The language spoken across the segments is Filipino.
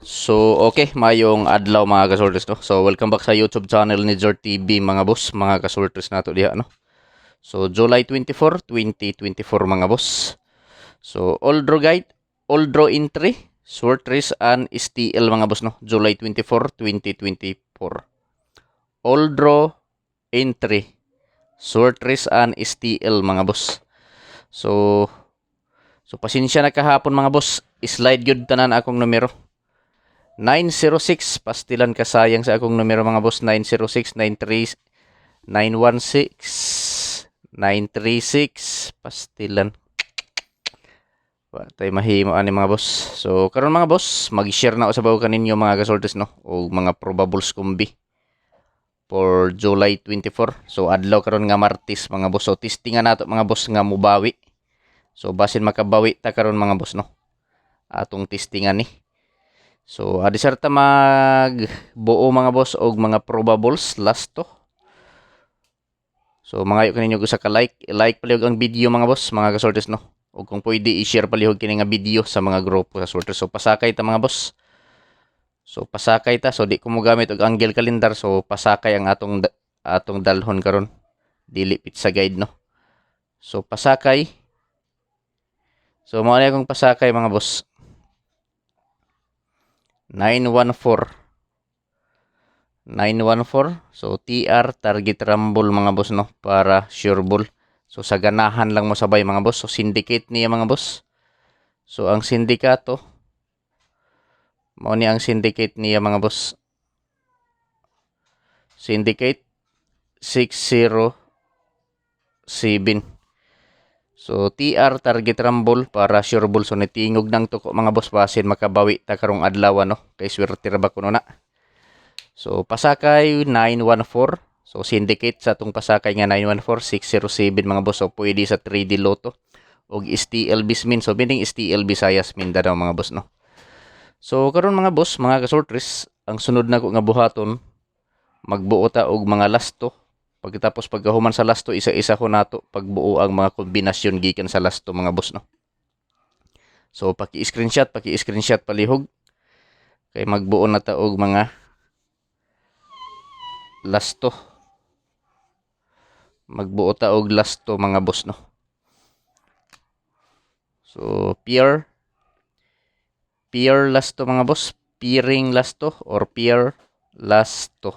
So, okay, mayong adlaw mga kasulters, no? So, welcome back sa YouTube channel ni Jor TV, mga boss, mga kasulters nato diha, no? So, July 24, 2024, mga boss. So, all draw entry, short race and STL, mga boss, no? July 24, 2024. All draw entry, short race and STL, mga boss. So pasensya na kahapon, mga boss. Slide gyud tanan akong numero. 906 pastilan kasayang sa akong numero, mga boss. 906 93 916 936 pastilan. Wa tay mahimo ani, mga boss. So karon, mga boss, mag-share na usabaw kaninyo, mga kasultes, no, o mga probables kumbi for July 24. So adlaw karon nga Martes, mga boss. So testingan nato, mga boss, nga mubawi. So basin makabawi ta karon, mga boss, no, atong testingan ni. So, adisar ta magbuo, mga boss, og mga probables last to. So, mangayo kaninyo sa ka-like. I-like palihog ang video, mga boss, mga kasortes, no? O kung pwede, i-share palihog kini nga video sa mga grupo sa sortes. So, pasakay ta, mga boss. So, pasakay ta. So, di ko mo gamit og angle calendar. So, pasakay ang atong dalhon karon. Dili pizza guide, no? So, pasakay. So, mao na akong pasakay, mga boss. 914. So TR, target rumble, mga boss, no, para sure ball. So sa ganahan lang mo sabay, mga boss. So syndicate niya, mga boss. So ang sindikato mao ni ang syndicate niya, mga boss. Syndicate 607. So TR, target rumble para sure ball. So nitingog nang tuko, mga boss, basin makabawi ta karong adlaw, no, kay swerte ra ba kuno na. So, pasakay 914. So, syndicate sa itong pasakay nga 914607, mga boss. So, pwede sa 3D Lotto o STL Bismin. So, bining STL Visayas Mindanao, mga boss, no. So, karon, mga boss, mga kasortres, ang sunod na ko nga buhaton, magbuo ta og mga lasto. Pagkatapos pagkahuman sa lasto, isa-isa ko nato pagbuo ang mga kombinasyon gikan sa lasto, mga boss, no. So, paki-screenshot palihog. Kay magbuo na ta og mga lasto. Magbuo ta og lasto, mga boss, no. So peer lasto, mga boss. Peering lasto or peer lasto.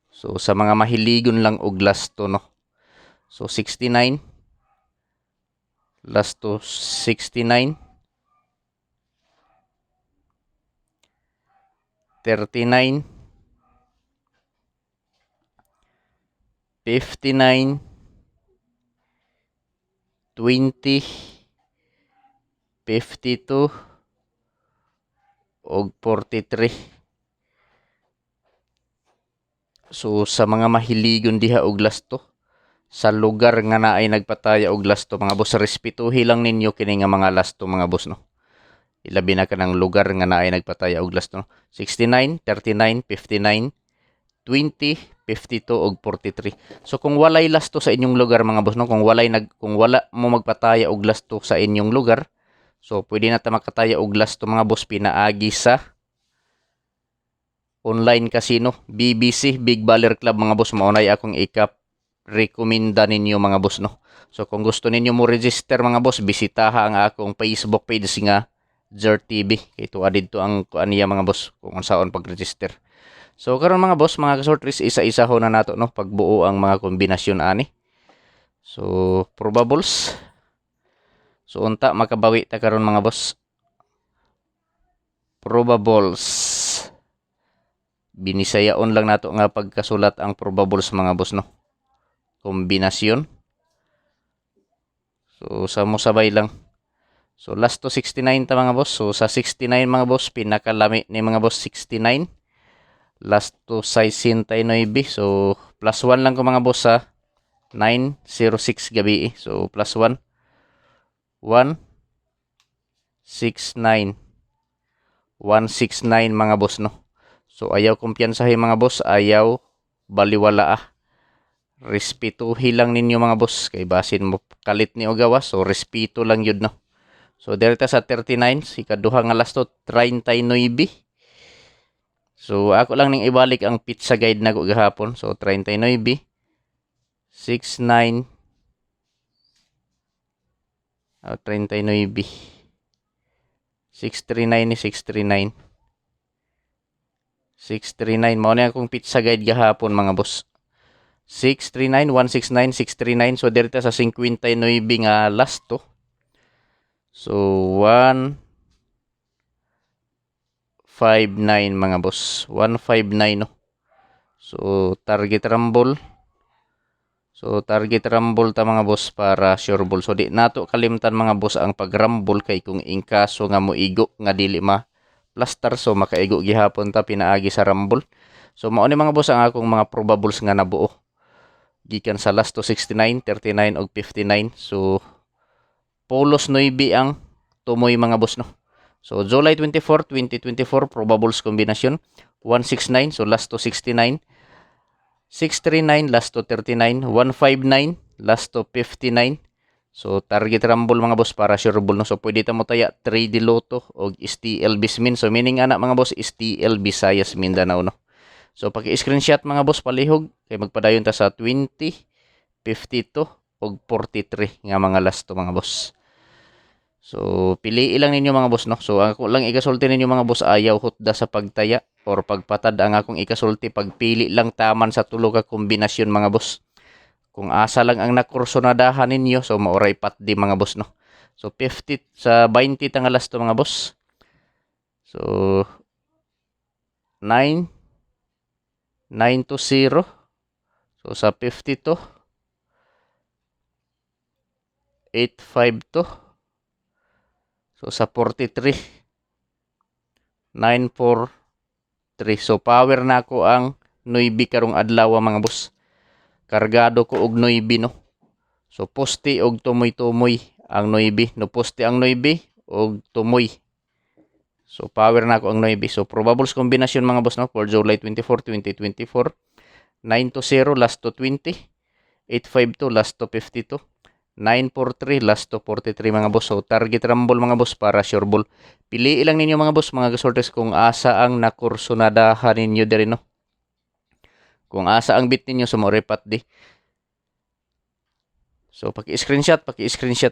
So sa mga mahiligon lang og lasto, no. So 69 lasto, 69 39 59 20 52 og 43. So sa mga mahiligon diha og lasto, sa lugar nga naay nagpataya og lasto, mga boss, respetuhi lang ninyo kini nga mga lasto, mga boss, no. Ilabi na kanang lugar nga naay nagpataya og lasto, no. 69 39 59 20 52 og 43. So kung walay lasto sa inyong lugar, mga boss, no, kung wala mo magpataya og lasto sa inyong lugar, so pwede na ta makataya og lasto, mga boss, pinaagi sa online casino, BBC Big Baller Club, mga boss. Maunay akong rekomenda ninyo, mga boss, no. So kung gusto ninyo mo register, mga boss, bisitaha ang akong Facebook page nga Jor TV. Kay tuwa dito ang kuaniya, mga boss, kung saan pag-register. So karon, mga boss, mga kasortris, isa-isa ho na nato, no, pagbuo ang mga kombinasyon ani. So probables. So unta makabawi ta karon, mga boss. Probables. Binisayaon lang nato nga pagkasulat ang probables, mga boss, no. Kombinasyon. So sa mo sabay lang. So last to 69 ta, mga boss. So sa 69, mga boss, pinakalami ni, mga boss, 69. Last to 69. So plus 1 lang ko, mga boss, sa 906 gabi. So plus 1 169 169, mga boss, no. So ayaw kumpiyansahin, mga boss, ayaw baliwala. Respetuhi lang ninyo, mga boss, kay basin mo kalit ni o gawas. So respeto lang yun, no. So direta sa 39, si kaduha nga lasto 39. So ako lang ning ibalik ang pizza guide nako gahapon. So 39, 69, 39, 639 ni 639. 639 mao na akong pizza guide gahapon mga boss. 639, 169, 639. So direta sa 59 nga lasto. So 159 mga boss. 159 no. So target rumble. So target rumble ta mga boss para sure ball. So di nato kalimtan mga boss ang pag-rumble kay kung ingkaso nga moigo nga dili ma plaster so makaigo gihapon ta pinaagi sa rumble. So mao ni mga boss ang akong mga probables nga nabuo. Gikan sa last to 69, 39 ug 59. So polos 9 ang tumoy mga boss no. So July 24, 2024 probables kombinasyon 169 so last to 69. 639 last to 39, 159 last to 59. So target rumble mga boss para sure ball no. So pwede ta mo taya 3D Lotto og STL Bismin. So meaning ana mga boss STL Visayas Mindanao no. So paki-screenshot mga boss palihog kay magpadayon ta sa 20, 52 og 43 nga mga last to mga boss. So pili lang ninyo mga boss no. So ako lang ikasulti ninyo mga boss ayaw hutda sa pagtaya or pagpatad ang akong ikasulti pagpili lang taman sa tulo ka kombinasyon mga boss. Kung asa lang ang nakursonadahan ninyo, so mauray pat di mga boss no. So 50 sa 20 tang alas to mga boss. So 9 to 0. So sa 50 to 8-5 to. So sa 43 9-4-3. So power na ako ang 9 karong adlaw mga boss. Kargado ko og 9 no. So poste og tumoy-tumoy ang 9 no, poste ang 9 og tumoy. So power na ako ang 9. So probables kombinasyon mga boss no for July 24, 2024. 9 to 0 last to 20. 852 last to 52. 943 last to 43 mga boss. So target rumble mga boss para sure ball. Pili lang ninyo mga boss mga gasortes kung asa ang nakursonadahan ninyo diri no. Kung asa ang bit ninyo sumorepat di. So paki-screenshot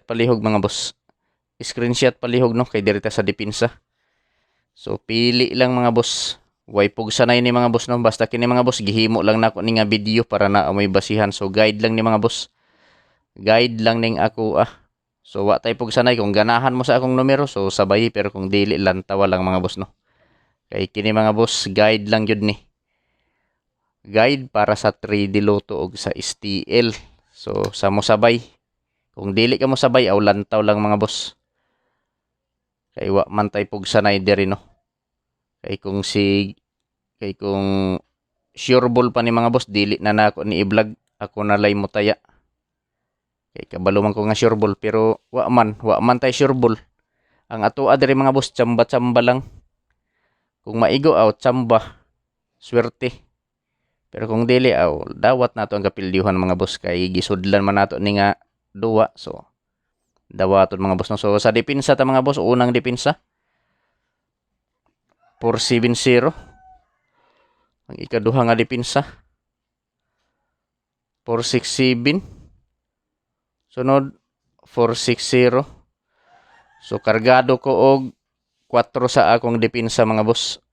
palihog mga boss. Screenshot palihog no kay direta sa depensa. So pili lang mga boss. Way pug sanay ni mga boss no basta kini mga boss gihimo lang nako ni nga video para na amoy basihan. So guide lang ni mga boss. Guide lang ning ako So wa tay pug sanay kung ganahan mo sa akong numero so sabay pero kung dili lang tawa lang mga boss no. Kay kini mga boss guide lang jud ni. Guide para sa 3D Lotto og sa STL. So sa mo sabay. Kung dili ka mo sabay aw lantaw lang mga boss. Kay wa man tay pug sanay diri no. Kay kung sure ball pa ni mga boss dili na nako ni i-vlog ako na lay mo taya. Kay kabalo man ko nga sure ball pero wa man tay sure ball. Ang atoa diri mga boss tsamba-tsamba lang. Kung maigo aw tsamba. Swerte. Pero kung dili dawat nato ang kapildihan mga boss kay gisudlan man nato ni nga duwa. So dawaton mga boss no. So sa depensa ta mga boss unang depensa 470. Ang ikaduha nga depensa 467. Sunod 460. So kargado ko og 4 sa akong depensa mga boss.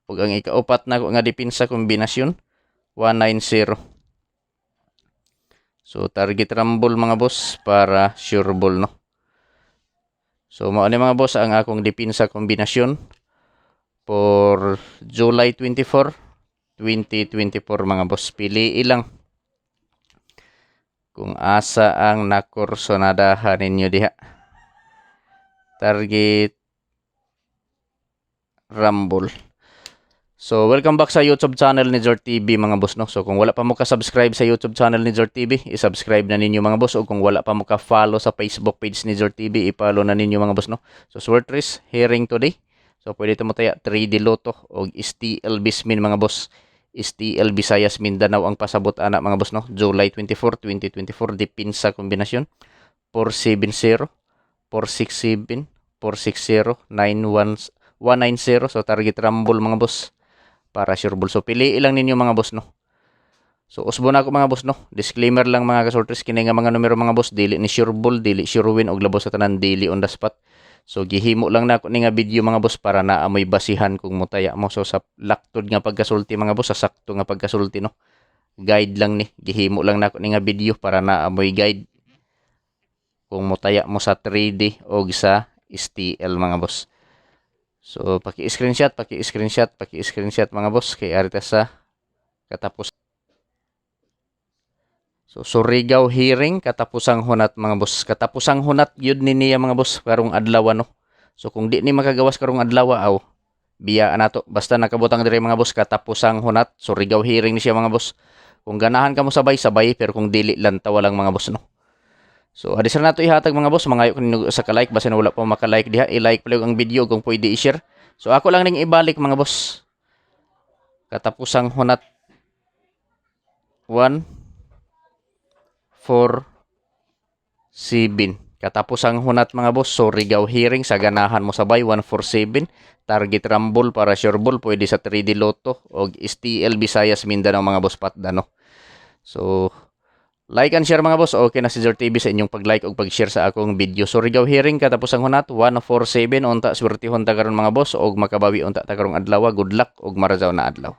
Ug ang ikaupat na nga depensa kombinasyon 190. So target rumble mga boss para sure ball no. So mao ni mga boss ang akong depensa kombinasyon for July 24, 2024 mga boss. Pili lang kung asa ang nakursonadahan ninyo diha. Target rumble. So, welcome back sa YouTube channel ni Jort TV mga boss no. So, kung wala pa mo ka-subscribe sa YouTube channel ni Jort TV, i-subscribe na ninyo mga boss. O kung wala pa mo ka-follow sa Facebook page ni Jort TV, i-follow na ninyo mga boss no. So, Swertres hearing today. So, pwede mo taya 3D Lotto o STL Bismin mga boss. STL Visayas Mindanao ang pasabot ana mga boss no. July 24, 2024 depensa kombinasyon 470, 467, 460 190. So target rumble mga boss para sure ball. So pili lang ninyo mga boss no. So usbo na ako mga boss no. Disclaimer lang mga kasorters, kini nga mga numero mga boss dili ni sure ball, dili sure win og labos sa tanan, dili on the spot. So gihimo lang na ako ni nga video mga boss para naamoy basihan kung mutaya mo. So sa laktod nga pagkasulti mga boss, sa sakto nga pagkasulti no. Guide lang ni, gihimo lang na ako ni nga video para naamoy guide kung mutaya mo sa 3D o sa STL mga boss. So paki-screenshot mga boss kay arita sa katapos. So Surigao hearing katapusang hunat mga boss. Katapusang hunat yun ni niya mga boss karong adlaw no. So kung di ni makagawas karong adlaw aw, biya nato basta nakabutang dire mga boss katapusang hunat. Surigao hearing ni siya mga boss. Kung ganahan ka mo sabay pero kung dili lang tawa lang mga boss no. So adisar nato ihatag mga boss, mangayo kun sa ka-like basta na wala pa maka-like diha, i-like pala ang video kung pwede i-share. So ako lang ning ibalik mga boss. Katapusang hunat 147. Katapusang hunat mga boss, Surigao hearing sa ganahan mo sabay 147. Target rumble para sure ball pwede sa 3D Lotto o STL Visayas Mindanao mga boss patda no. So like and share mga boss. Okay na si Sir TV sa inyong pag-like o pag-share sa akong video. Surigao hearing katapusang hunat 147 unta swertihon ta karon mga boss og makabawi unta ta karong adlaw. Good luck og marajaw na adlaw.